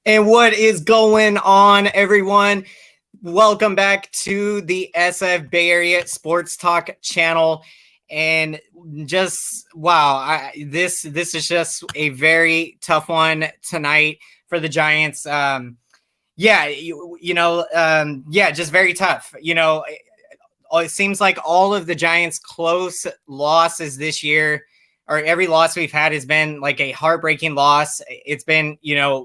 And what is going on, everyone? Welcome back to the SF Bay Area Sports Talk channel. And just wow, this is just a very tough one tonight for the Giants. Just very tough. It seems like all of the Giants' close losses this year, or every loss we've had, has been like a heartbreaking loss. It's been,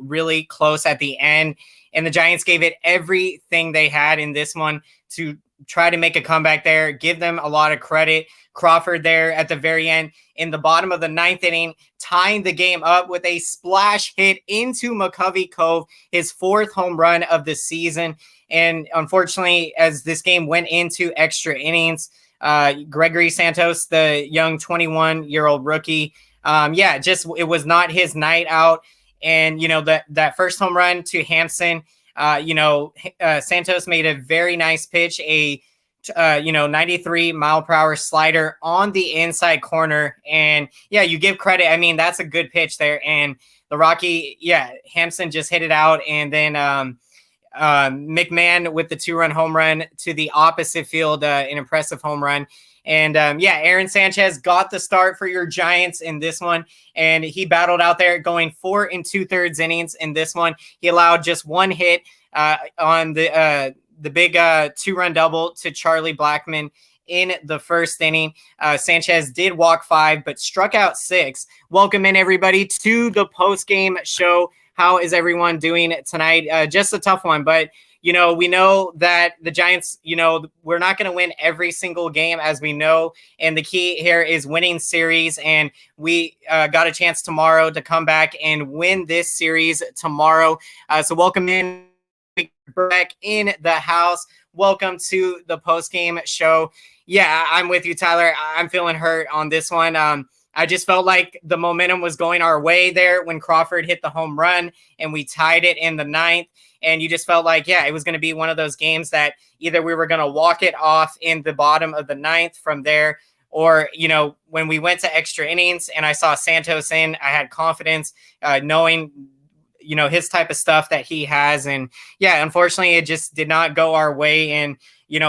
really close at the end. And the Giants gave it everything they had in this one to try to make a comeback there. Give them a lot of credit. Crawford there at the very end in the bottom of the ninth inning, tying the game up with a splash hit into McCovey Cove, his fourth home run of the season. And unfortunately, as this game went into extra innings, Gregory Santos, the young 21-year-old rookie, it was not his night out. And, that first home run to Hampson, Santos made a very nice pitch, 93 mile per hour slider on the inside corner. And you give credit. I mean, that's a good pitch there. And the Rocky, Hampson just hit it out. And then McMahon with the 2-run home run to the opposite field, an impressive home run. And Aaron Sanchez got the start for your Giants in this one, and he battled out there going 4 2/3 innings in this one. He allowed just one hit on the big 2-run double to Charlie Blackmon in the first inning. Sanchez did walk 5, but struck out 6. Welcome in, everybody, to the post-game show. How is everyone doing tonight? Just a tough one, but we know that the Giants, we're not going to win every single game, as we know. And the key here is winning series. And we got a chance tomorrow to come back and win this series tomorrow. So welcome in, back in the house. Welcome to the post-game show. Yeah, I'm with you, Tyler. I'm feeling hurt on this one. I just felt like the momentum was going our way there when Crawford hit the home run and we tied it in the ninth. And you just felt like, it was going to be one of those games that either we were going to walk it off in the bottom of the ninth from there, or, when we went to extra innings and I saw Santos in, I had confidence knowing, his type of stuff that he has. And unfortunately, it just did not go our way. And,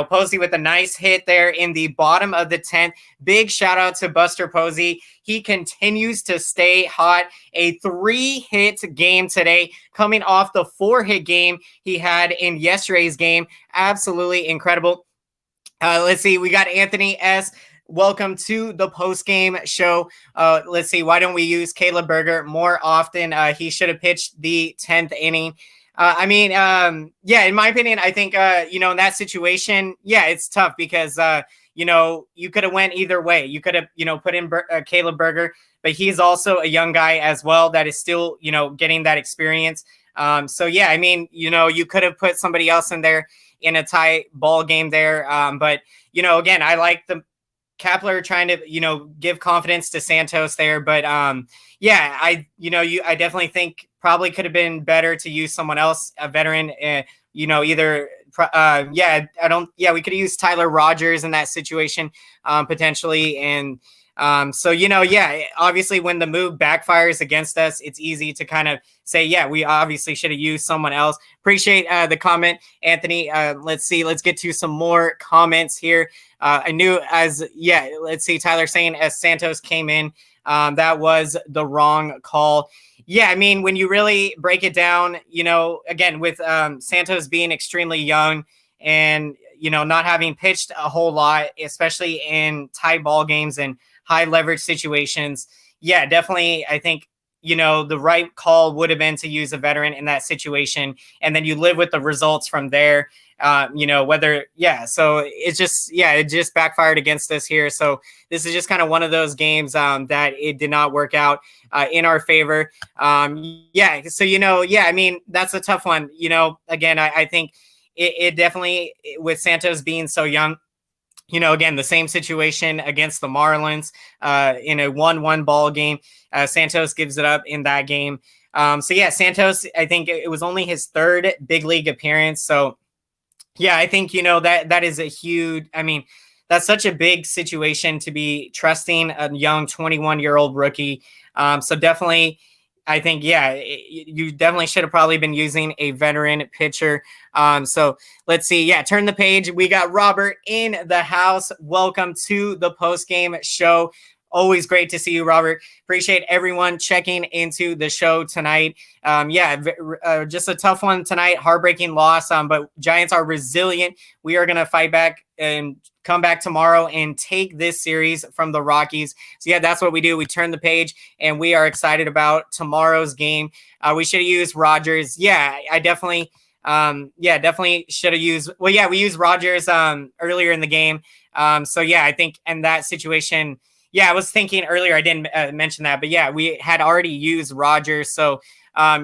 Posey with a nice hit there in the bottom of the 10th. Big shout out to Buster Posey. He continues to stay hot. A 3-hit game today, coming off the 4-hit game he had in yesterday's game. Absolutely incredible. Let's see. We got Anthony S. Welcome to the post-game show. Let's see. Why don't we use Caleb Berger more often? He should have pitched the 10th inning. In my opinion, I think, in that situation, it's tough because, you could have went either way. You could have, put in Caleb Berger, but he's also a young guy as well that is still, getting that experience. You could have put somebody else in there in a tie ball game there. But again, I like the Kapler trying to, give confidence to Santos there. But I definitely think probably could have been better to use someone else, a veteran, we could have used Tyler Rogers in that situation potentially. And obviously when the move backfires against us, it's easy to kind of say, we obviously should have used someone else. Appreciate the comment, Anthony. Let's get to some more comments here. Let's see, Tyler saying as Santos came in, that was the wrong call. When you really break it down, again, with Santos being extremely young and, not having pitched a whole lot, especially in tie ball games and high leverage situations. Definitely. I think, the right call would have been to use a veteran in that situation. And then you live with the results from there. So it just backfired against us here. So this is just kind of one of those games that it did not work out in our favor. That's a tough one. Again, I think it definitely, with Santos being so young, again, the same situation against the Marlins in a 1-1 ball game. Santos gives it up in that game. Santos, I think it was only his 3rd big league appearance. So I think, that is a huge, that's such a big situation to be trusting a young 21-year-old rookie. So definitely, I think, yeah, you definitely should have probably been using a veteran pitcher. So let's see. Yeah, turn the page. We got Robert in the house. Welcome to the post-game show. Always great to see you, Robert. Appreciate everyone checking into the show tonight. Just a tough one tonight. Heartbreaking loss, but Giants are resilient. We are going to fight back and come back tomorrow and take this series from the Rockies. So, yeah, that's what we do. We turn the page, and we are excited about tomorrow's game. We should have used Rogers. Yeah, I definitely definitely should have used – well, yeah, we used Rogers earlier in the game. I think in that situation – yeah, I was thinking earlier, I didn't mention that, but yeah, we had already used Rogers. So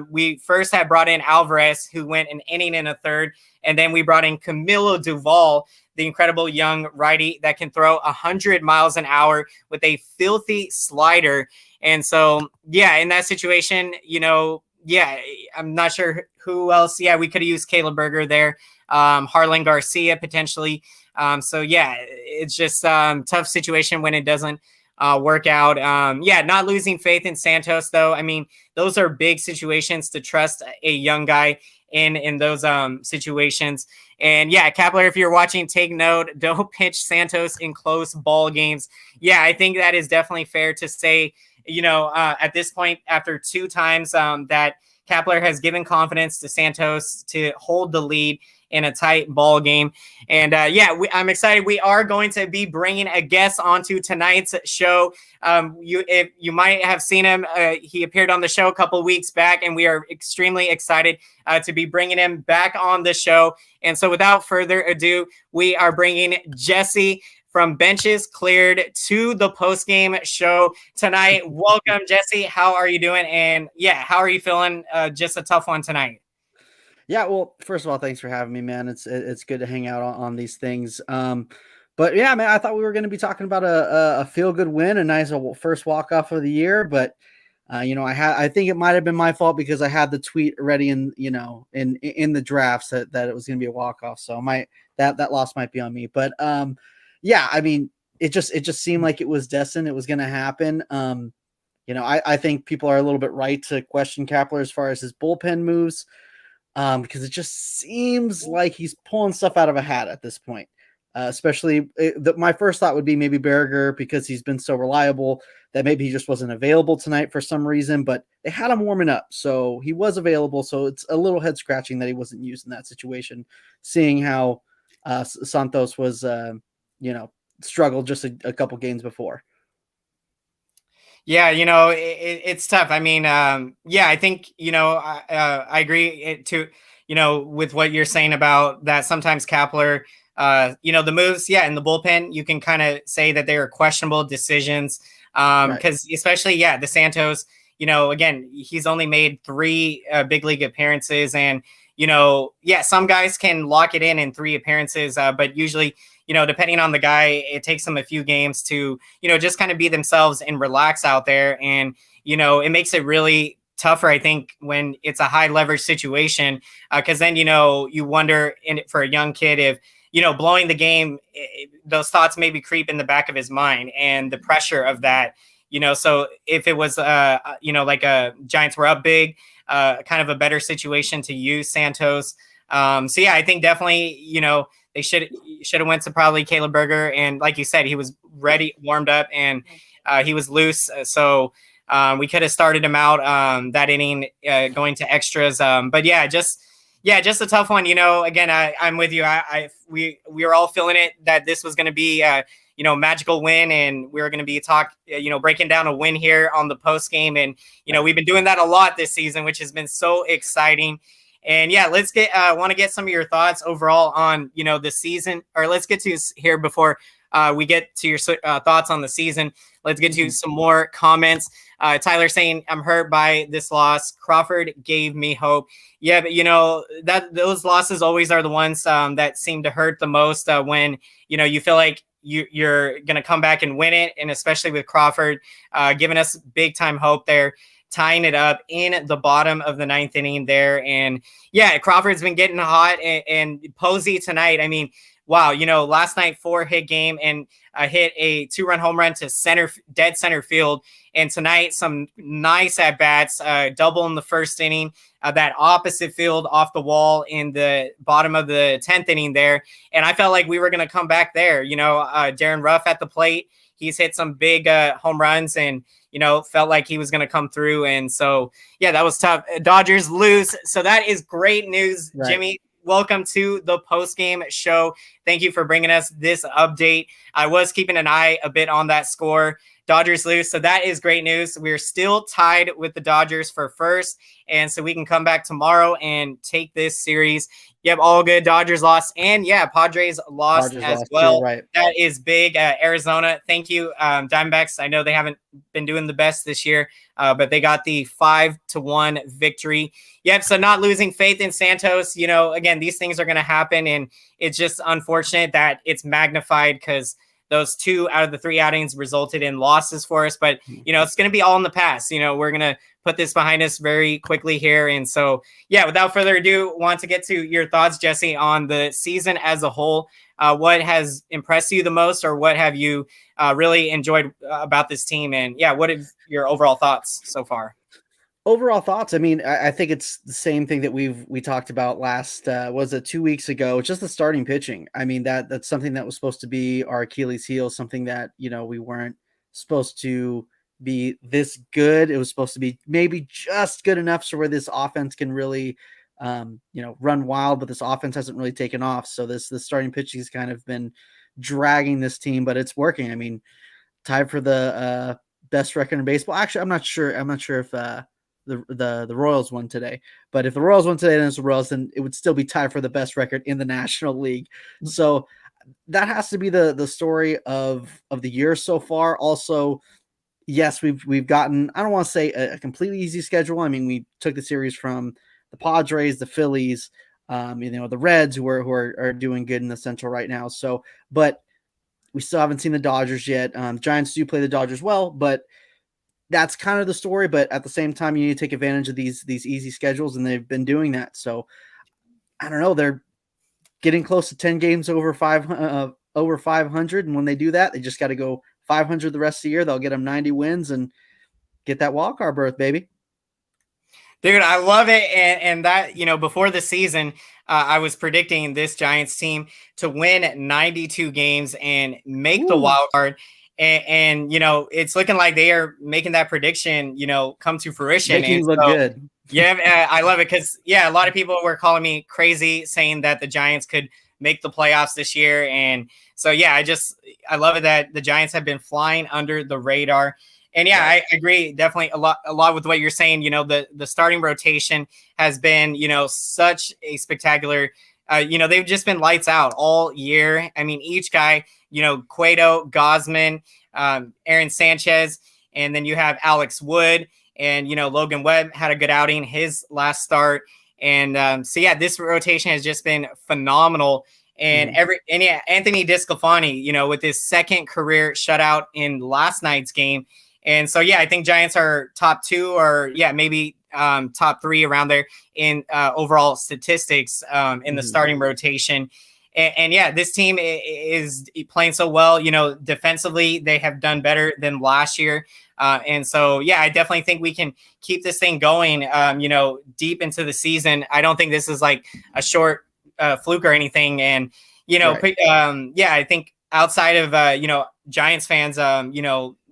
we first had brought in Alvarez, who went an inning and a third, and then we brought in Camilo Duvall, the incredible young righty that can throw 100 miles an hour with a filthy slider. And so, yeah, in that situation, I'm not sure who else. Yeah, we could have used Caleb Berger there, Harlan Garcia potentially. It's just tough situation when it doesn't work out. Not losing faith in Santos, though. I mean, those are big situations to trust a young guy in those situations. And yeah, Kapler, if you're watching, take note. Don't pitch Santos in close ball games. Yeah, I think that is definitely fair to say. At this point, after 2 times that Kapler has given confidence to Santos to hold the lead in a tight ball game. And I'm excited. We are going to be bringing a guest onto tonight's show. You might have seen him. He appeared on the show a couple weeks back, and we are extremely excited to be bringing him back on the show. And so without further ado, we are bringing Jesse from Benches Cleared to the post-game show tonight. Welcome, Jesse. How are you doing? And how are you feeling? Just a tough one tonight. Yeah, well, first of all, thanks for having me, man. It's good to hang out on these things. But yeah, man, I thought we were going to be talking about a feel-good win, a nice first walk-off of the year. But I think it might have been my fault because I had the tweet ready in the drafts that it was going to be a walk-off. So that loss might be on me. But I mean, it just seemed like it was destined. It was going to happen. I think people are a little bit right to question Kapler as far as his bullpen moves. Because it just seems like he's pulling stuff out of a hat at this point. Especially my first thought would be maybe Berger, because he's been so reliable that maybe he just wasn't available tonight for some reason, but they had him warming up. So he was available. So it's a little head scratching that he wasn't used in that situation, seeing how Santos was, struggled just a couple games before. Yeah, it's tough. I mean, I think, I agree with what you're saying about that. Sometimes Kapler, the moves, in the bullpen, you can kind of say that they are questionable decisions. Because especially, the Santos, again, he's only made 3 big league appearances, and, some guys can lock it in 3 appearances, but usually, depending on the guy, it takes them a few games to, just kind of be themselves and relax out there. And, it makes it really tougher, I think, when it's a high leverage situation, because then, you wonder for a young kid if, blowing the game, those thoughts maybe creep in the back of his mind, and the pressure of that, so if it was, like Giants were up big, kind of a better situation to use Santos. I think definitely, they should have went to probably Caleb Berger. And like you said, he was ready, warmed up, and he was loose. So we could have started him out that inning going to extras. Just a tough one. Again, I'm with you. We were all feeling it that this was going to be magical win, and we were going to be breaking down a win here on the post game. And, we've been doing that a lot this season, which has been so exciting. And let's want to get some of your thoughts overall on, the season, or let's get to here before we get to your thoughts on the season. Let's get to some more comments. Tyler saying, I'm hurt by this loss. Crawford gave me hope. Yeah, but that those losses always are the ones that seem to hurt the most when, you feel like you're going to come back and win it. And especially with Crawford giving us big time hope there, tying it up in the bottom of the 9th inning there. And Crawford's been getting hot, and Posey tonight, I mean, wow, last night 4-hit game and hit a 2-run home run to dead center field. And tonight, some nice at bats, double in the first inning, that opposite field off the wall in the bottom of the 10th inning there. And I felt like we were going to come back there. Darren Ruff at the plate, he's hit some big home runs and, felt like he was going to come through. And so, yeah, that was tough. Dodgers lose. So that is great news, right. Jimmy. Welcome to the post-game show. Thank you for bringing us this update. I was keeping an eye a bit on that score. Dodgers lose. So that is great news. We're still tied with the Dodgers for first. And so we can come back tomorrow and take this series. Yep, all good. Dodgers lost. And yeah, Padres lost as well. Too, right. That is big. Arizona, thank you. Diamondbacks, I know they haven't been doing the best this year, but they got the 5-1 victory. Yep, so not losing faith in Santos. Again, these things are going to happen. And it's just unfortunate that it's magnified because those 2 out of the 3 outings resulted in losses for us. But, it's going to be all in the past. We're going to put this behind us very quickly here. And so, yeah, without further ado, want to get to your thoughts, Jesse, on the season as a whole. What has impressed you the most, or what have you really enjoyed about this team? And, yeah, what are your overall thoughts so far? Overall thoughts. I mean, I think it's the same thing that we talked about last, was it 2 weeks ago? It's just the starting pitching. I mean, that's something that was supposed to be our Achilles heel, something that, we weren't supposed to be this good. It was supposed to be maybe just good enough so where this offense can really, run wild, but this offense hasn't really taken off. So the starting pitching has kind of been dragging this team, but it's working. I mean, tied for the best record in baseball. Actually, I'm not sure if, the Royals won today, but if the Royals won today, then it's the Royals, then it would still be tied for the best record in the National League. So that has to be the story of the year so far. Also, yes, we've gotten, I don't want to say a completely easy schedule. I mean, we took the series from the Padres, the Phillies, the Reds who are doing good in the Central right now. So, but we still haven't seen the Dodgers yet. Giants do play the Dodgers well, but that's kind of the story, but at the same time, you need to take advantage of these easy schedules, and they've been doing that. So I don't know. They're getting close to 10 games over 500, and when they do that, they just got to go 500 the rest of the year. They'll get them 90 wins and get that wild card berth, baby. Dude, I love it. And that, before the season, I was predicting this Giants team to win 92 games and make the wild card. And it's looking like they are making that prediction, come to fruition. Making look good. Yeah, I love it because, a lot of people were calling me crazy saying that the Giants could make the playoffs this year. And so, I love it that the Giants have been flying under the radar. And I agree definitely a lot with what you're saying. The starting rotation has been, such a spectacular, they've just been lights out all year. I mean, each guy, Cueto, Gosman, Aaron Sanchez, and then you have Alex Wood, and, Logan Webb had a good outing his last start. And this rotation has just been phenomenal. And Anthony DeSclafani, with his second career shutout in last night's game. And so, I think Giants are top 2 or maybe top 3 around there in overall statistics in the starting rotation. And this team is playing so well. Defensively, they have done better than last year. And so, I definitely think we can keep this thing going, deep into the season. I don't think this is like a short fluke or anything. And, I think outside of, Giants fans,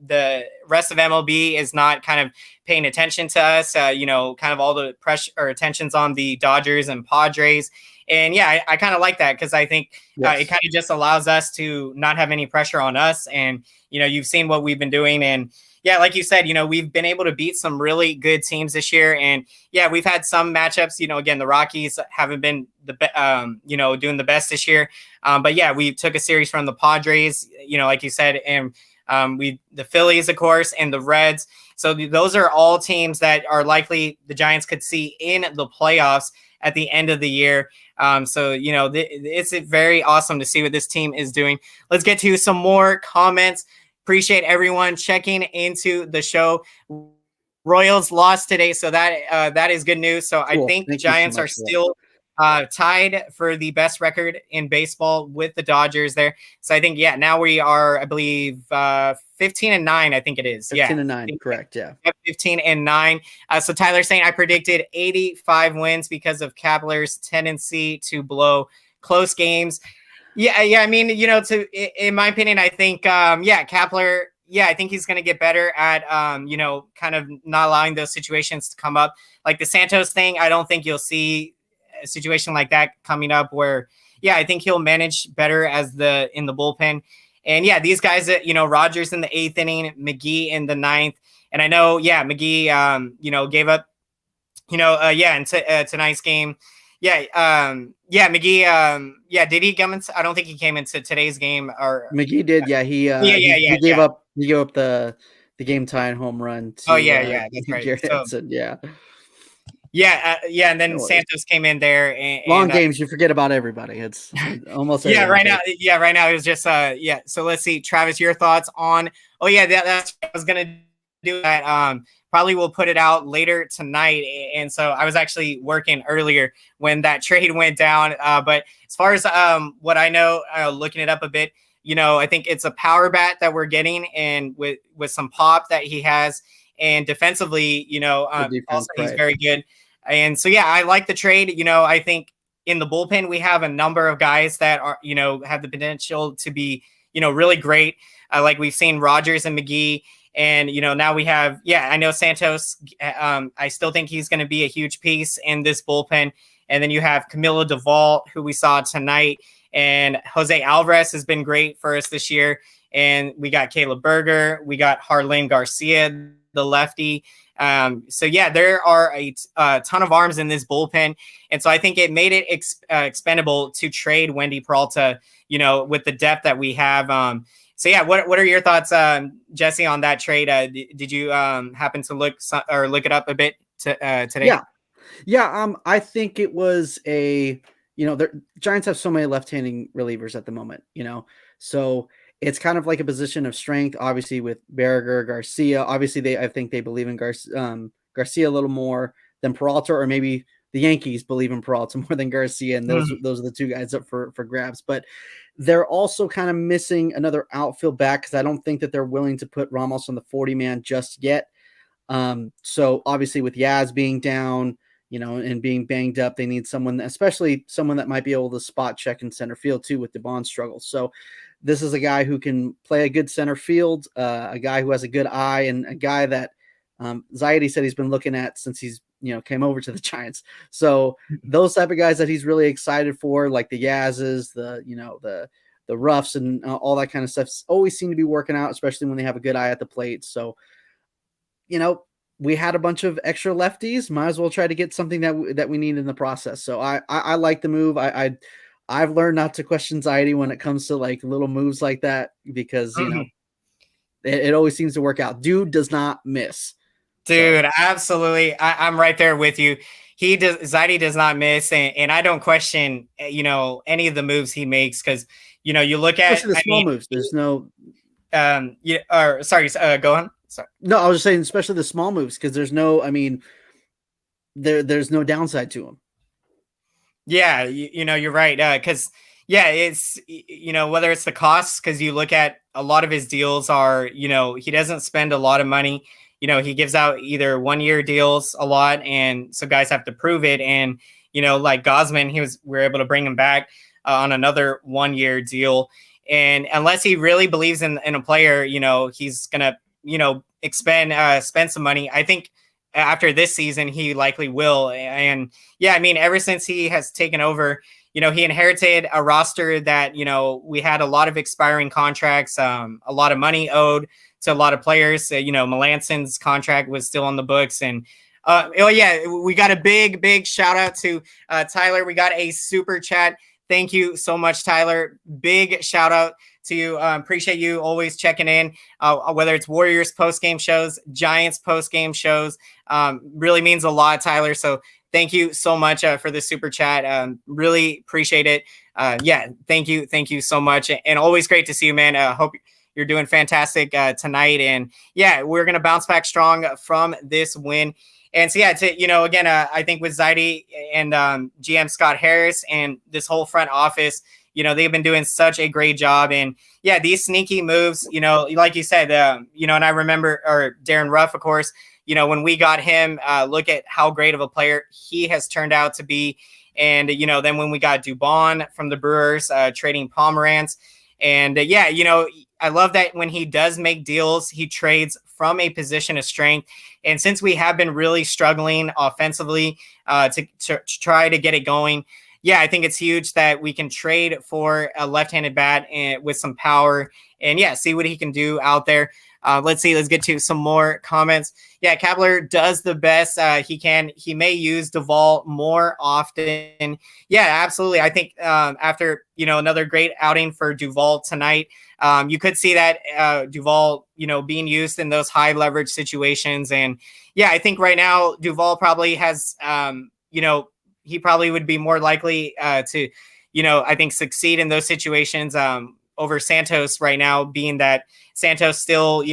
the rest of MLB is not kind of paying attention to us, kind of all the pressure or attention's on the Dodgers and Padres. And I kind of like that because I think it kind of just allows us to not have any pressure on us. And, you've seen what we've been doing. And like you said, we've been able to beat some really good teams this year. And we've had some matchups, again, the Rockies haven't been doing the best this year. But we took a series from the Padres, like you said, and the Phillies, of course, and the Reds. So those are all teams that are likely the Giants could see in the playoffs at the end of the year. It's very awesome to see what this team is doing. Let's get to some more comments. Appreciate everyone checking into the show. Royals lost today, so that is good news. So cool. I think the Giants are still tied for the best record in baseball with the Dodgers there. So I think, now we are, I believe, 15-9, I think it is. 15-9, correct, yeah. 15-9. So Tyler's saying I predicted 85 wins because of Kepler's tendency to blow close games. Yeah. I mean, in my opinion, I think, Kepler, I think he's going to get better at, kind of not allowing those situations to come up. Like the Santos thing, I don't think you'll see a situation like that coming up where, I think he'll manage better in the bullpen. And these guys that, Rogers in the 8th inning, McGee in the 9th. And I know, McGee, gave up, in tonight's game. McGee, did he come into, I don't think he came into today's game or McGee did. Yeah. He gave up the game tying home run to, that's right. Jared Henson, and then Santos came in there. Long games, you forget about everybody. It's almost right now it was just So let's see, Travis, your thoughts on? That's what I was gonna do that. Probably we'll put it out later tonight. And so I was actually working earlier when that trade went down. But as far as what I know, looking it up a bit, I think it's a power bat that we're getting, and with some pop that he has, and defensively, also he's very good. And so, I like the trade. I think in the bullpen, we have a number of guys that are, have the potential to be, really great. Like we've seen Rogers and McGee. And, now we have, I know Santos. I still think he's going to be a huge piece in this bullpen. And then you have Camilo Duvall, who we saw tonight. And Jose Alvarez has been great for us this year. And we got Caleb Berger. We got Harlan Garcia, the lefty. There are a ton of arms in this bullpen. And so I think it made it expendable to trade Wendy Peralta, with the depth that we have. What are your thoughts, Jesse, on that trade? Did you happen to look it up a bit today? I think it was the Giants have so many left-handing relievers at the moment, so it's kind of like a position of strength, obviously with Berger, Garcia. Obviously, I think they believe in Garcia a little more than Peralta, or maybe the Yankees believe in Peralta more than Garcia, and those are the two guys up for grabs. But they're also kind of missing another outfield back, because I don't think that they're willing to put Ramos on the 40-man just yet. So obviously with Yaz being down, and being banged up, they need someone, especially someone that might be able to spot check in center field too with the Bond struggles. So this is a guy who can play a good center field, a guy who has a good eye, and a guy that Zaidi said he's been looking at since he's came over to the Giants. So those type of guys that he's really excited for, like the Yazes, the Ruffs, and all that kind of stuff, always seem to be working out, especially when they have a good eye at the plate. So, we had a bunch of extra lefties. Might as well try to get something that we need in the process. So I like the move. I've learned not to question Zaidi when it comes to like little moves like that, because it always seems to work out. Dude does not miss. Dude, absolutely. I'm right there with you. Zaidi does not miss, and I don't question, any of the moves he makes, because, you look at the small moves. There's no, go on. Sorry. No, I was just saying, especially the small moves, because there's no, there's no downside to them. Yeah, you're right. Because it's, whether it's the costs, because you look at a lot of his deals are, he doesn't spend a lot of money. He gives out either 1-year deals a lot, and so guys have to prove it. And like Gosman, we were able to bring him back on another 1-year deal. And unless he really believes in a player, he's gonna spend some money. I think after this season, he likely will. And ever since he has taken over, he inherited a roster that, we had a lot of expiring contracts, a lot of money owed to a lot of players. Melanson's contract was still on the books. And we got a big shout out to Tyler. We got a super chat. Thank you so much, Tyler. Big shout out to you. Appreciate you always checking in, whether it's Warriors post-game shows, Giants post-game shows. Really means a lot, Tyler. So thank you so much for the super chat. Really appreciate it. Thank you so much. And always great to see you, man. Hope you're doing fantastic tonight. And yeah, we're going to bounce back strong from this win. And so, yeah, again, I think with Zaidi and GM Scott Harris and this whole front office, they've been doing such a great job. And yeah, these sneaky moves, like you said, and I remember, or Darren Ruff, of course, when we got him, look at how great of a player he has turned out to be. And, then when we got Dubon from the Brewers, trading Pomeranz. And I love that when he does make deals, he trades from a position of strength. And since we have been really struggling offensively to try to get it going, yeah, I think it's huge that we can trade for a left-handed bat and with some power and, yeah, see what he can do out there. Let's get to some more comments. Yeah, Kapler does the best he can. He may use Duvall more often. Yeah, absolutely. I think after, another great outing for Duvall tonight, you could see that Duvall, being used in those high leverage situations. And yeah, I think right now Duvall probably has, he probably would be more likely to, I think succeed in those situations over Santos right now, being that Santos still,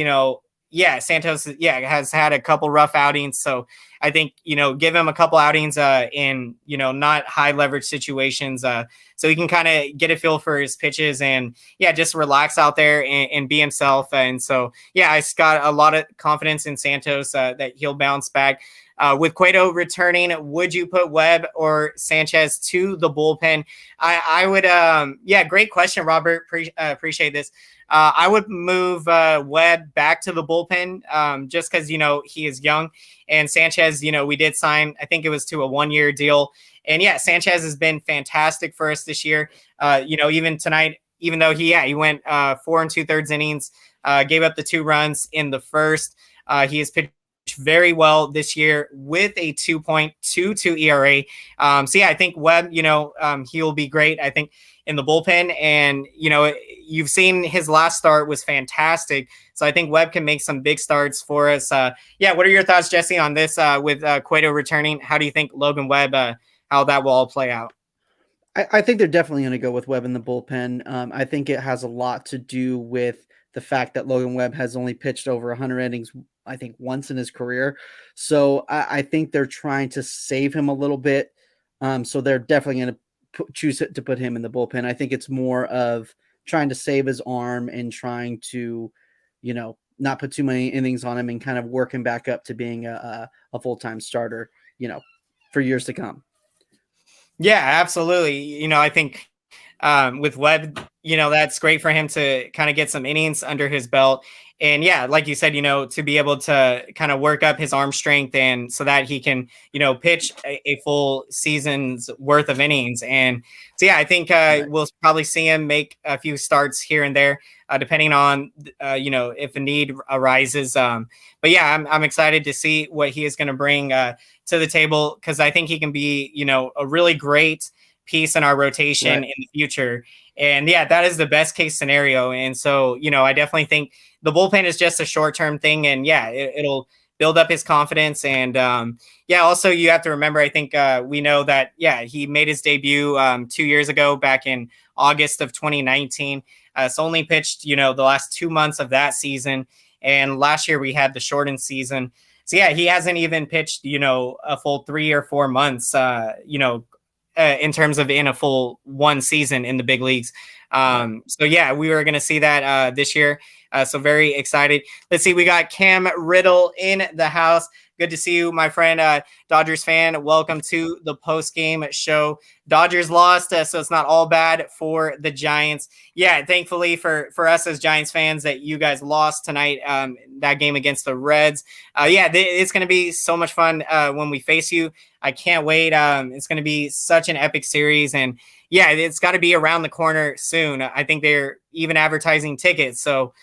Santos has had a couple rough outings. So I think, give him a couple outings in, not high leverage situations so he can kind of get a feel for his pitches and, yeah, just relax out there and be himself. And so, yeah, I got a lot of confidence in Santos that he'll bounce back. With Cueto returning, would you put Webb or Sanchez to the bullpen? I would, great question, Robert. Appreciate this. I would move Webb back to the bullpen just because, he is young. And Sanchez, we did sign, I think it was to a 1-year deal. And, yeah, Sanchez has been fantastic for us this year. Even tonight, even though he went 4 2/3 innings, gave up the 2 runs in the first. He has pitched very well this year with a 2.22 ERA. I think Webb, he will be great, I think, in the bullpen. And, you've seen his last start was fantastic. So I think Webb can make some big starts for us. What are your thoughts, Jesse, on this with Cueto returning? How do you think Logan Webb, how that will all play out? I think they're definitely going to go with Webb in the bullpen. I think it has a lot to do with the fact that Logan Webb has only pitched over 100 innings, I think, once in his career. So I think they're trying to save him a little bit. So they're definitely going to choose to put him in the bullpen. I think it's more of trying to save his arm and trying to, not put too many innings on him and kind of work him back up to being a full-time starter, for years to come. Yeah, absolutely. I think with Webb, that's great for him to kind of get some innings under his belt. And yeah, like you said, to be able to kind of work up his arm strength and so that he can, pitch a full season's worth of innings. And so, yeah, I think we'll probably see him make a few starts here and there, depending on, if a need arises. But yeah, I'm excited to see what he is going to bring to the table because I think he can be, a really great piece in our rotation in the future. And yeah, that is the best case scenario. And so, I definitely think the bullpen is just a short-term thing. And yeah, it'll build up his confidence. And also you have to remember, I think we know that, he made his debut 2 years ago back in August of 2019. So only pitched, the last 2 months of that season. And last year we had the shortened season. So yeah, he hasn't even pitched, a full 3 or 4 months, in terms of in a full one season in the big leagues. So yeah, we were going to see that this year. So very excited. Let's see. We got Cam Riddle in the house. Good to see you, my friend, Dodgers fan. Welcome to the post-game show. Dodgers lost, so it's not all bad for the Giants. Yeah, thankfully for us as Giants fans that you guys lost tonight, that game against the Reds. It's going to be so much fun when we face you. I can't wait. It's going to be such an epic series. And, yeah, it's got to be around the corner soon. I think they're even advertising tickets. So,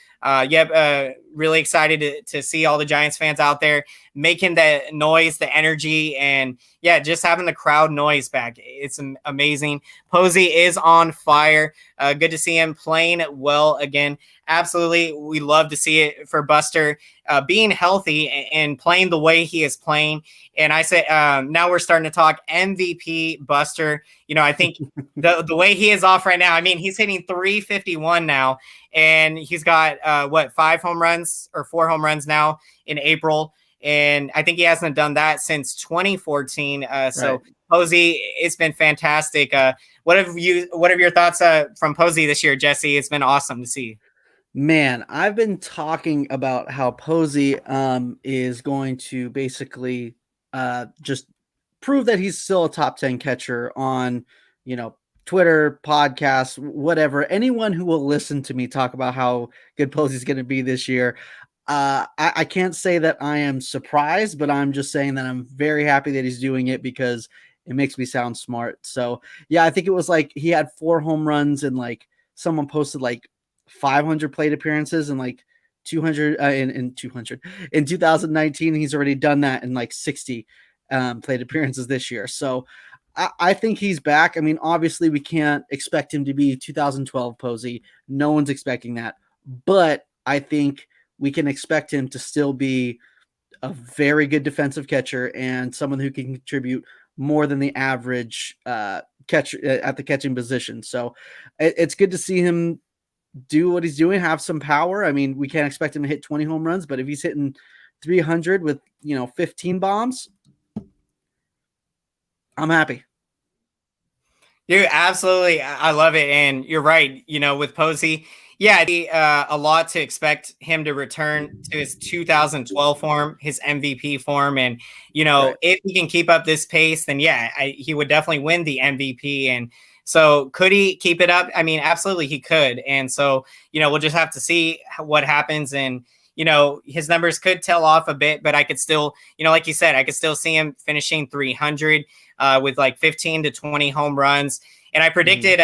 really excited to see all the Giants fans out there making the noise, the energy, and just having the crowd noise back. It's amazing. Posey is on fire. Good to see him playing well again. Absolutely. We love to see it for Buster being healthy and playing the way he is playing. And I say now we're starting to talk MVP Buster. I think the way he is off right now, I mean, he's hitting 351 now, and he's got 5 home runs or 4 home runs now in April. And I think he hasn't done that since 2014. So Right. Posey, it's been fantastic. What have your thoughts from Posey this year, Jesse? It's been awesome to see. Man, I've been talking about how Posey is going to basically just prove that he's still a top 10 catcher on, Twitter, podcasts, whatever. Anyone who will listen to me talk about how good Posey's going to be this year. I can't say that I am surprised, but I'm just saying that I'm very happy that he's doing it because it makes me sound smart. So yeah, I think it was like he had 4 home runs and like someone posted like 500 plate appearances and like 200 in 2019. He's already done that in like 60 plate appearances this year. So I think he's back. I mean, obviously we can't expect him to be 2012 Posey. No one's expecting that, but I think we can expect him to still be a very good defensive catcher and someone who can contribute more than the average catcher at the catching position. So it's good to see him do what he's doing, have some power. I mean, we can't expect him to hit 20 home runs, but if he's hitting 300 with, 15 bombs, I'm happy. Dude, absolutely. I love it. And you're right. With Posey, yeah, a lot to expect him to return to his 2012 form, his MVP form. And, Right. if he can keep up this pace, then yeah, he would definitely win the MVP. And so could he keep it up? I mean, absolutely he could. And so, we'll just have to see what happens. And, his numbers could tail off a bit, but I could still, like you said, I could still see him finishing 300 with like 15 to 20 home runs. And I predicted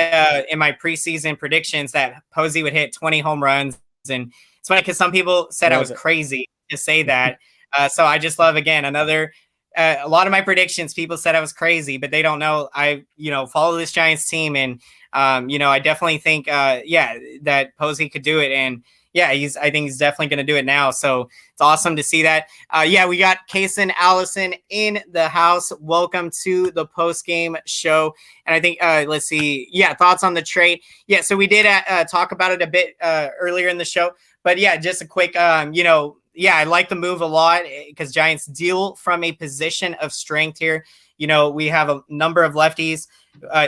in my preseason predictions that Posey would hit 20 home runs. And it's funny because some people said I was crazy to say that. So I just love, again, a lot of my predictions, people said I was crazy, but they don't know I, follow this Giants team. And, I definitely think, that Posey could do it. And yeah, I think he's definitely going to do it now. So it's awesome to see that. We got Kaysen Allison in the house. Welcome to the postgame show. And I think, let's see. Yeah. Thoughts on the trade. Yeah. So we did talk about it a bit earlier in the show, but yeah, just a quick, I like the move a lot because Giants deal from a position of strength here. We have a number of lefties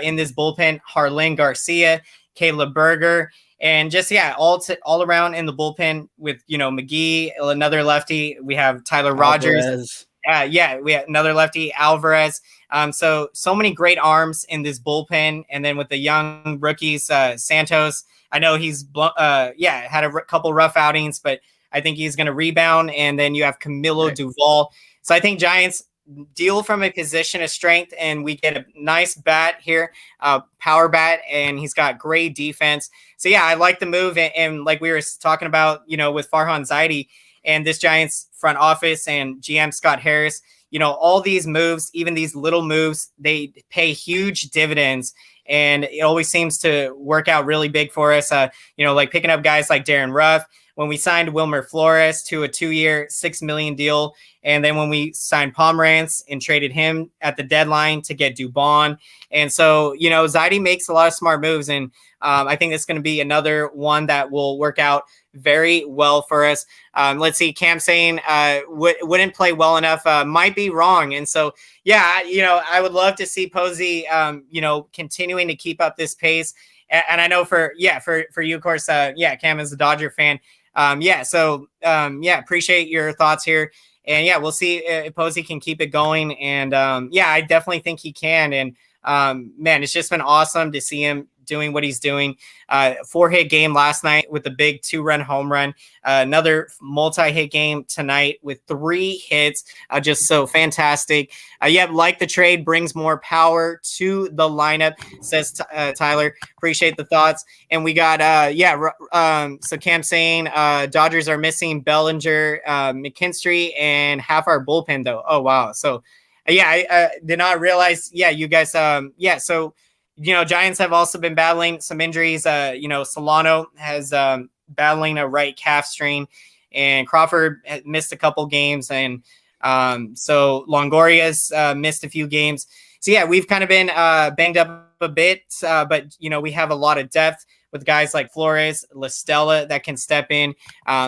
in this bullpen: Harlan Garcia, Caleb Berger, and just, all around in the bullpen with, McGee, another lefty. We have Tyler Rogers. We have another lefty, Alvarez. So many great arms in this bullpen. And then with the young rookies, Santos, I know he's, had a couple rough outings, but I think he's going to rebound. And then you have Camilo Duvall. So I think Giants deal from a position of strength, and we get a nice bat here, power bat, and he's got great defense. So yeah, I like the move. And like we were talking about, with Farhan Zaidi and this Giants front office and GM Scott Harris, all these moves, even these little moves, they pay huge dividends. And it always seems to work out really big for us. Like picking up guys like Darren Ruff, when we signed Wilmer Flores to a 2-year, $6 million deal. And then when we signed Pomerantz and traded him at the deadline to get Dubon. And so, Zaidi makes a lot of smart moves. And I think it's going to be another one that will work out very well for us. Let's see, Cam saying wouldn't play well enough, might be wrong. And so, I would love to see Posey, continuing to keep up this pace. And I know for you, of course, Cam is a Dodger fan. Appreciate your thoughts here. And we'll see if Posey can keep it going. And I definitely think he can. And man, it's just been awesome to see him doing what he's doing. 4-hit game last night with a big 2-run home run. Another multi-hit game tonight with 3 hits. Just so fantastic. Like the trade, brings more power to the lineup, says Tyler. Appreciate the thoughts. And we got, so Cam saying Dodgers are missing Bellinger, McKinstry, and half our bullpen, though. Oh, wow. So, I did not realize, you guys, so Giants have also been battling some injuries. Solano has battling a right calf strain, and Crawford missed a couple games, and so Longoria's missed a few games. So yeah, we've kind of been banged up a bit, but we have a lot of depth with guys like Flores, La Stella that can step in.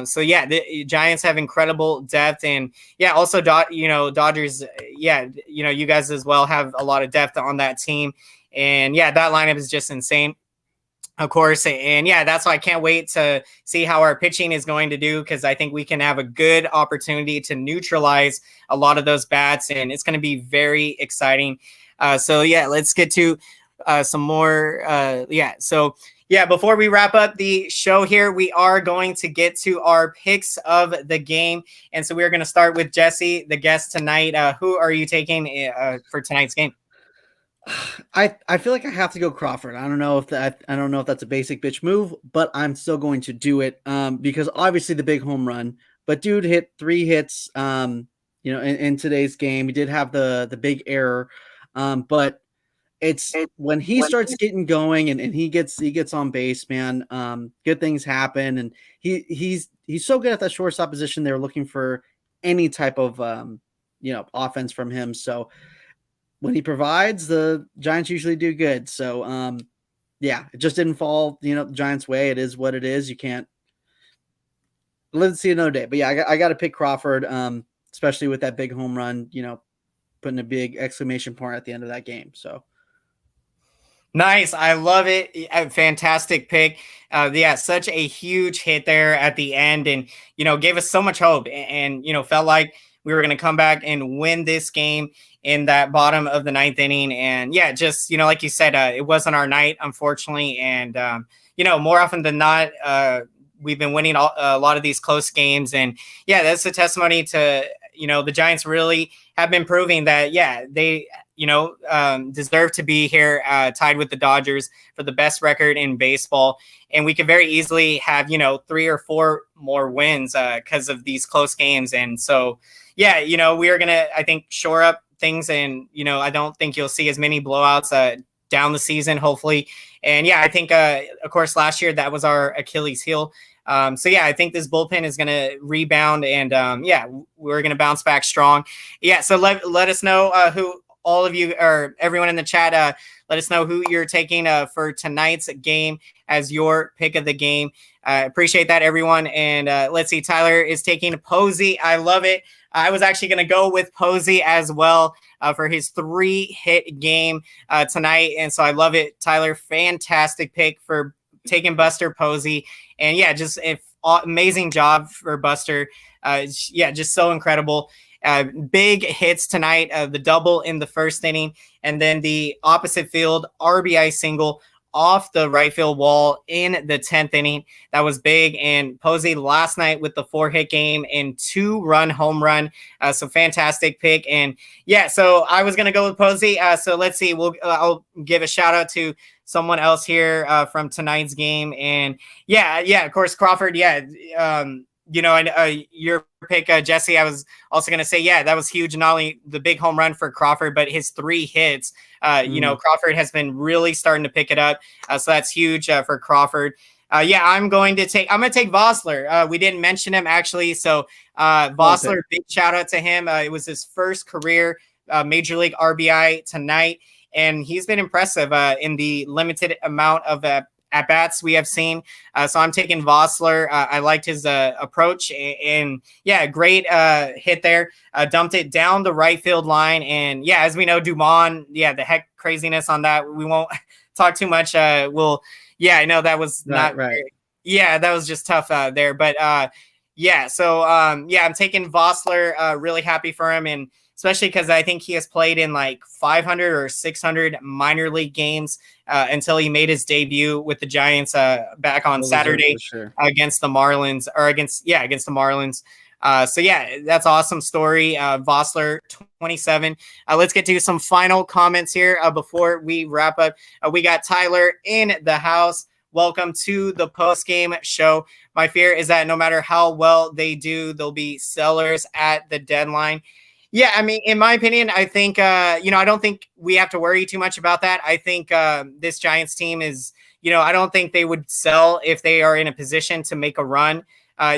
So yeah, the Giants have incredible depth, and yeah, also Dodgers. Yeah, you guys as well have a lot of depth on that team, and yeah, that lineup is just insane. Of course. And yeah, that's why I can't wait to see how our pitching is going to do, because I think we can have a good opportunity to neutralize a lot of those bats, and it's going to be very exciting. So yeah, let's get to some more. So yeah, before we wrap up the show here, we are going to get to our picks of the game. And so we're going to start with Jesse, the guest tonight. Who are you taking for tonight's game? I feel like I have to go Crawford. I don't know if that's a basic bitch move, but I'm still going to do it because obviously the big home run. But dude hit 3 hits in today's game. He did have the big error, but it's when he starts getting going and he gets on base, man. Good things happen, and he's so good at that shortstop position. They're looking for any type of offense from him. So when he provides, the Giants usually do good. So, it just didn't fall, the Giants' way. It is what it is. You can't let's see another day. But yeah, I got to pick Crawford, especially with that big home run, putting a big exclamation point at the end of that game. So nice. I love it. A fantastic pick. Such a huge hit there at the end, and, gave us so much hope, and felt like we were going to come back and win this game in that bottom of the 9th inning. And yeah, just, like you said, it wasn't our night, unfortunately. And, more often than not, we've been winning a lot of these close games. And yeah, that's a testimony to, the Giants really have been proving that, yeah, they, deserve to be here tied with the Dodgers for the best record in baseball. And we could very easily have, 3 or 4 more wins because of these close games. And so, yeah, we are going to, I think, shore up things. And, I don't think you'll see as many blowouts down the season, hopefully. And yeah, I think, of course, last year that was our Achilles heel. So yeah, I think this bullpen is going to rebound, and we're going to bounce back strong. Yeah. So let us know who all of you or everyone in the chat, let us know who you're taking for tonight's game as your pick of the game. Appreciate that, everyone. And let's see, Tyler is taking Posey. I love it. I was actually going to go with Posey as well for his 3-hit game tonight. And so I love it, Tyler. Fantastic pick for taking Buster Posey. And yeah, just an amazing job for Buster. Just so incredible. Big hits tonight, the double in the first inning, and then the opposite field RBI single off the right field wall in the 10th inning. That was big. And Posey last night with the 4-hit game and 2-run home run. So fantastic pick. And yeah, so I was going to go with Posey. So let's see. I'll give a shout out to someone else here from tonight's game. And yeah, of course, Crawford. Yeah. Your pick, Jesse, I was also going to say, yeah, that was huge. Not only the big home run for Crawford, but his 3 hits. Crawford has been really starting to pick it up. So that's huge for Crawford. I'm going to take Vosler. We didn't mention him, actually. So Vosler, big shout out to him. It was his first career Major League RBI tonight, and he's been impressive in the limited amount of at-bats we have seen. So I'm taking Vosler. I liked his approach, and yeah, great hit there. Dumped it down the right field line. And yeah, as we know, Dumont, the heck craziness on that. We won't talk too much. I know that was not right. That was just tough there. But I'm taking Vosler. Really happy for him, and especially because I think he has played in like 500 or 600 minor league games until he made his debut with the Giants back on Saturday against the Marlins, against the Marlins. That's awesome story. Vosler, 27. Let's get to some final comments here before we wrap up. We got Tyler in the house. Welcome to the post-game show. My fear is that no matter how well they do, they'll be sellers at the deadline. Yeah, I mean, in my opinion, I think I don't think we have to worry too much about that. I think this Giants team is, I don't think they would sell if they are in a position to make a run.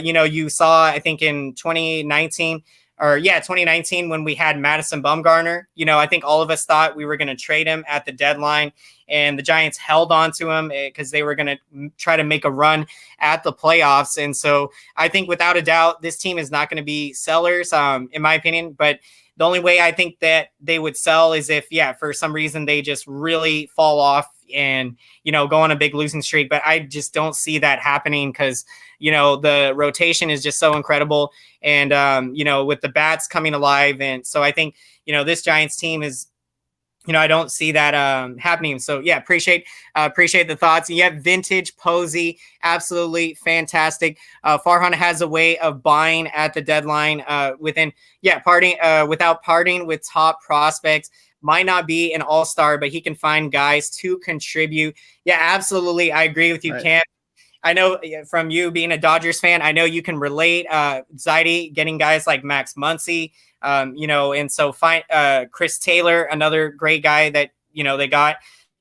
You saw, I think in 2019 2019 when we had Madison Bumgarner, I think all of us thought we were going to trade him at the deadline, and the Giants held on to him because they were going to try to make a run at the playoffs. And so I think without a doubt, this team is not going to be sellers, in my opinion. But the only way I think that they would sell is if, for some reason they just really fall off and, go on a big losing streak. But I just don't see that happening because, the rotation is just so incredible. And, with the bats coming alive. And so I think, this Giants team is, I don't see that happening. So appreciate the thoughts. Yeah, vintage Posey, absolutely fantastic. Farhan has a way of buying at the deadline without parting with top prospects. Might not be an all-star, but he can find guys to contribute. Yeah, absolutely. I agree with you, Right. Cam. I know from you being a Dodgers fan, I know you can relate. Zaidi getting guys like Max Muncy, and so Chris Taylor, another great guy that, they got.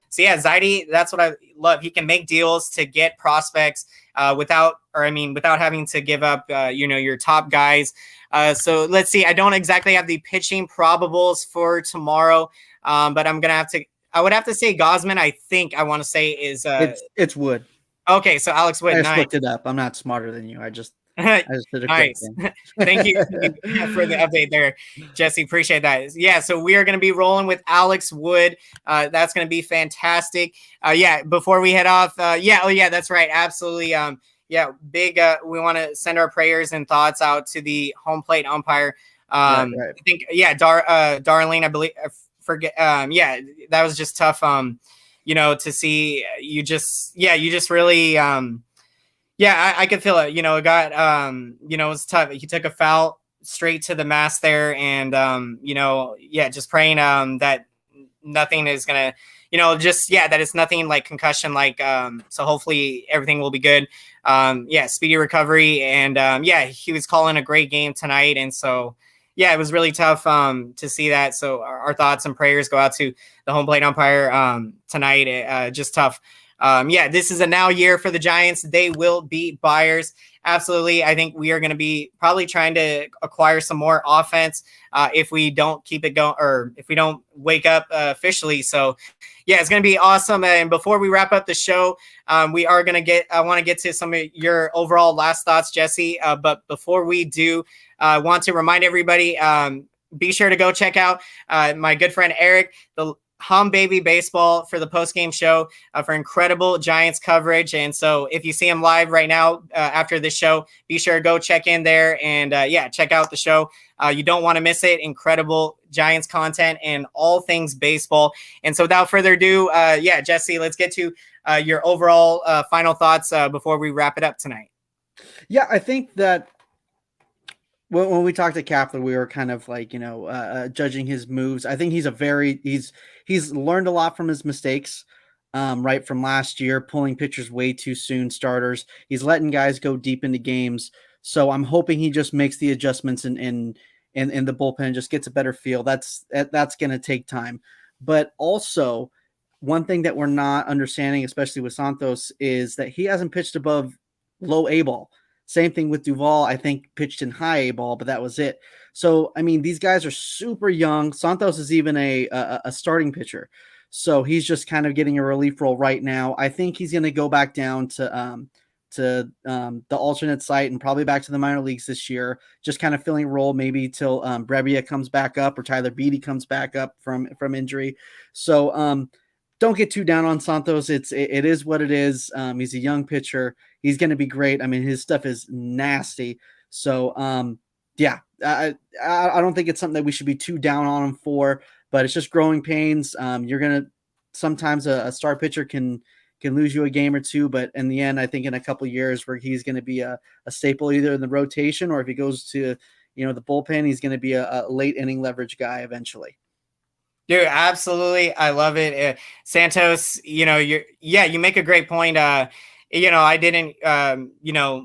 So Zaidi, that's what I love. He can make deals to get prospects without having to give up, your top guys. So let's see. I don't exactly have the pitching probables for tomorrow, but I would have to say Gosman. I want to say is it's Wood. Okay, so Alex Wood. I just nice. looked it up. I'm not smarter than you. I just did a quick thing. Thank you for the update there, Jesse. Appreciate that. Yeah, so we are going to be rolling with Alex Wood. That's going to be fantastic. Before we head off, that's right. Absolutely. Big. We want to send our prayers and thoughts out to the home plate umpire. Right. I think, Darlene, I believe. Forget. That was just tough. To see you just really, I could feel it, it got, it was tough. He took a foul straight to the mask there and, just praying, that nothing is going to, that it's nothing like concussion, so hopefully everything will be good. Speedy recovery. And, he was calling a great game tonight. And so, it was really tough to see that. So our thoughts and prayers go out to the home plate umpire tonight. Just tough. This is a now year for the Giants. They will be buyers. Absolutely. I think we are going to be probably trying to acquire some more offense if we don't keep it going or if we don't wake up officially. So, it's going to be awesome. And before we wrap up the show, I want to get to some of your overall last thoughts, Jesse. But before we do, I want to remind everybody, be sure to go check out my good friend Eric, the Hum Baby Baseball, for the post-game show for incredible Giants coverage. And so if you see him live right now after this show, be sure to go check in there and check out the show. You don't want to miss it. Incredible Giants content and all things baseball. And so without further ado, Jesse, let's get to your overall final thoughts before we wrap it up tonight. Yeah, I think that when we talked to Kapler, we were kind of like, judging his moves. I think he's learned a lot from his mistakes, right from last year, pulling pitchers way too soon, starters. He's letting guys go deep into games. So I'm hoping he just makes the adjustments in the bullpen, just gets a better feel. That's going to take time. But also, one thing that we're not understanding, especially with Santos, is that he hasn't pitched above low A ball. Same thing with Duvall. I think pitched in high A ball, but that was it. So, I mean, these guys are super young. Santos is even a starting pitcher. So he's just kind of getting a relief role right now. I think he's going to go back down to the alternate site and probably back to the minor leagues this year, just kind of filling a role maybe till Brebbia comes back up or Tyler Beatty comes back up from injury. So don't get too down on Santos. It is what it is. He's a young pitcher. He's going to be great. I mean, his stuff is nasty. So I don't think it's something that we should be too down on him for, but it's just growing pains. You're going to sometimes a star pitcher can lose you a game or two, but in the end, I think in a couple of years where he's going to be a staple either in the rotation or if he goes to, the bullpen, he's going to be a late inning leverage guy eventually. Dude, absolutely. I love it. Santos, you make a great point. I didn't,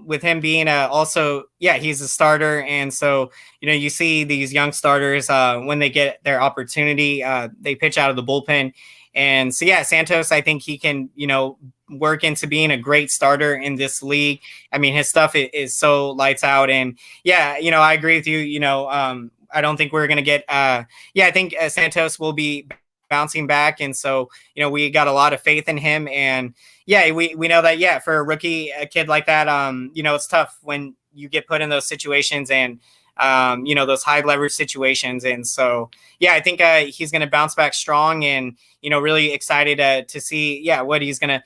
with him being also, yeah, he's a starter. And so, you see these young starters when they get their opportunity, they pitch out of the bullpen. And so, yeah, Santos, I think he can, work into being a great starter in this league. I mean, his stuff is so lights out. And yeah, I agree with you. I don't think we're going to get, I think Santos will be bouncing back. And so, we got a lot of faith in him. And yeah, we know that, yeah, for a kid like that, it's tough when you get put in those situations and, those high leverage situations. And so, yeah, I think he's going to bounce back strong and, really excited to see, what he's going to,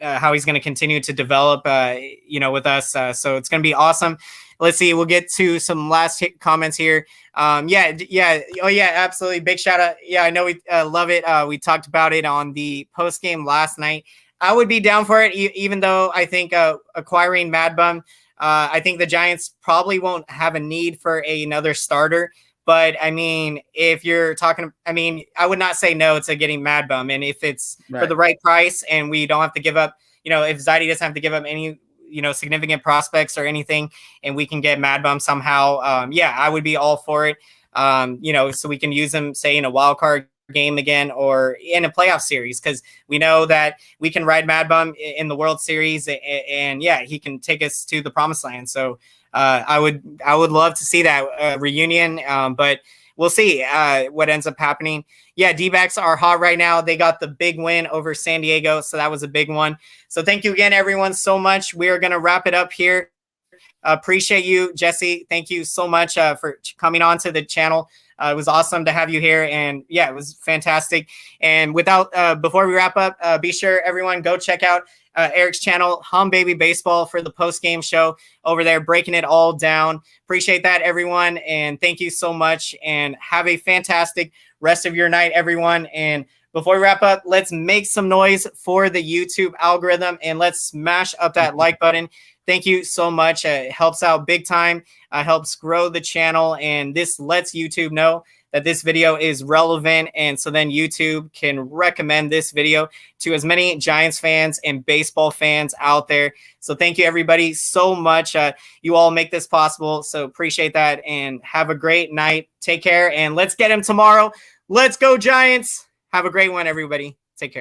how he's going to continue to develop, with us. So it's going to be awesome. Let's see. We'll get to some last comments here. Oh yeah, absolutely. Big shout out. Yeah, I know we love it. We talked about it on the post game last night. I would be down for it, even though I think acquiring Mad Bum, I think the Giants probably won't have a need for another starter. But I mean, if you're talking, I would not say no to getting Mad Bum. And if it's for the right price and we don't have to give up, if Zaidi doesn't have to give up any, significant prospects or anything, and we can get Mad Bum somehow, I would be all for it. So we can use them, say, in a wild card game again or in a playoff series, because we know that we can ride Mad Bum in the World Series, and he can take us to the promised land. So I would love to see that reunion, but we'll see what ends up happening. Yeah, D-backs are hot right now. They got the big win over San Diego, so that was a big one. So thank you again, everyone, so much. We are going to wrap it up here. Appreciate you, Jesse. Thank you so much for coming on to the channel. It was awesome to have you here, and yeah, it was fantastic. And before we wrap up, be sure everyone go check out Eric's channel, Hum Baby Baseball, for the post-game show over there, breaking it all down. Appreciate that, everyone, and thank you so much, and have a fantastic rest of your night, everyone. And before we wrap up, let's make some noise for the YouTube algorithm, and let's smash up that like button. Thank you so much. It helps out big time, helps grow the channel, and this lets YouTube know that this video is relevant, and so then YouTube can recommend this video to as many Giants fans and baseball fans out there. So thank you, everybody, so much. You all make this possible, so appreciate that, and have a great night. Take care, and let's get him tomorrow. Let's go, Giants. Have a great one, everybody. Take care.